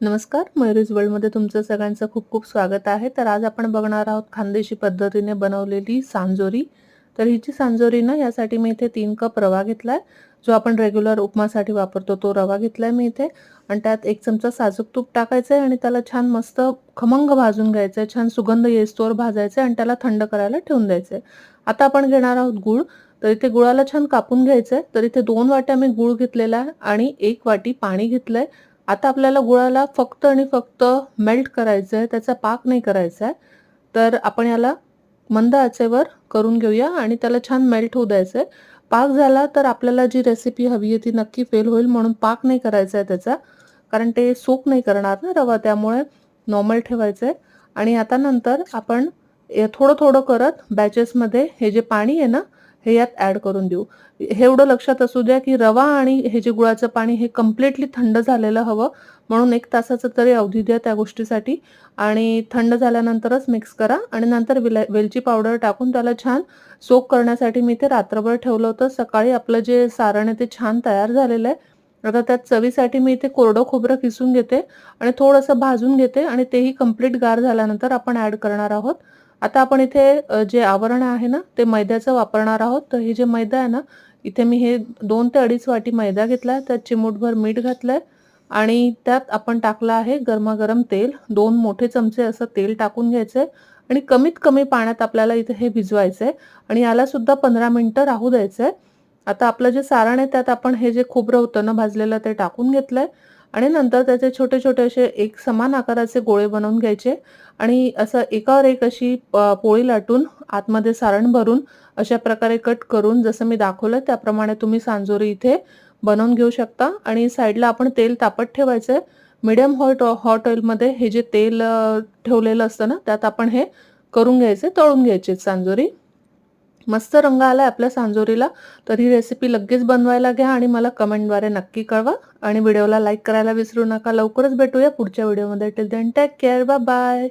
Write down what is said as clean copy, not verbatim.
नमस्कार, मयुरीज वर्ल्डमध्ये तुमचं सगळ्यांचं खूप खूप स्वागत आहे. तर आज आपण बघणार आहोत खानदेशी पद्धतीने बनवलेली सांजोरी. तर हिची सांजोरी ना यासाठी मी इथे 3 कप रवा घेतलाय. जो आपण रेग्युलर उपमासाठी वापरतो तो रवा घेतलाय मी इथे आणि त्यात 1 चमचा साजूक तूप टाकायचंय आणि त्याला छान मस्त खमंग भाजून घ्यायचंय. छान सुगंध येईस्तोवर भाजायचंय आणि त्याला थंड करायला ठेवून द्यायचंय. आता आपण घेणार आहोत गूळ. तर इथे गुळाला छान कापून घ्यायचंय. तर इथे 2 वाट्या मी गूळ घेतलेला आहे आणि 1 वाटी पाणी घेतलंय. आता आपल्याला गुळाला फक्त आणि फक्त मेल्ट करायचं आहे, त्याचा पाक नाही करायचा आहे. तर आपण याला मंद आचेवर करून घेऊया आणि त्याला छान मेल्ट होऊ द्यायचं आहे. पाक झाला तर आपल्याला जी रेसिपी हवी आहे ती नक्की फेल होईल, म्हणून पाक नाही करायचा आहे त्याचा. कारण ते सोक नाही करणार ना रवा, त्यामुळे नॉर्मल ठेवायचं आहे. आणि आता नंतर आपण थोडं-थोडं करत बॅचेसमध्ये हे जे पाणी आहे ना, हे यात ॲड करून देऊ. हे एवढं लक्षात असू द्या, की रवा आणि हे जे गुळाचं पाणी हे कंप्लीटली थंड झालेलं हवं. म्हणून 1 तासाचा तरी अवधी द्या त्या गोष्टीसाठी आणि थंड झाल्यानंतरच मिक्स करा आणि नंतर वेलची पावडर टाकून त्याला छान सोक करण्यासाठी मी ते रात्रभर ठेवलं होतं. सकाळी आपलं जे सारण आहे ते छान तयार झालेलं आहे. आता त्यात चवीसाठी मी इथे कोरडं खोबरं किसून घेते आणि थोडंसं भाजून घेते आणि तेही कंप्लीट गार झाल्यानंतर आपण ॲड करणार आहोत. आता आपण इथे जे आवरण आहे ना, ते मैद्याचं वापरणार आहोत. तर हे जे मैदा आहे ना, इथे मी हे 2 ते 2.5 वाटी मैदा घेतलाय. त्यात चिमूटभर मीठ घातलंय आणि त्यात आपण टाकलं आहे गरमागरम तेल. 2 मोठे चमचे असं तेल टाकून घ्यायचंय आणि कमीत कमी पाण्यात आपल्याला इथे हे भिजवायचंय आणि याला सुद्धा 15 मिनिटं राहू द्यायचंय. आता आपलं जे सारण आहे त्यात आपण हे जे खोबरं होतं ना भाजलेलं ते टाकून घेतलंय आणि नंतर त्याचे छोटे-छोटे असे एक समान आकाराचे गोळे बनवून घ्यायचे आणि असं एकावर एक अशी पोळी लाटून आतमध्ये सारण भरून अशा प्रकारे कट करून जसं मी दाखवलं त्याप्रमाणे तुम्ही सांजोरी इथे बनवून घेऊ शकता आणि साईडला आपण तेल तापत ठेवायचंय. मीडियम हॉट ऑइलमध्ये हे जे तेल ठेवलेलं असतं ना, त्यात आपण हे करून घ्यायचे, तळून घ्यायचे सांजोरी. मस्त रंग आलाय आपल्या सांजोरीला. तर ही रेसिपी लगेच बनवायला घ्या आणि मला कमेंटद्वारे नक्की कळवा आणि व्हिडिओला लाईक करायला विसरू नका. लवकरच भेटूया पुढच्या व्हिडिओमध्ये. Till then take care. Bye bye.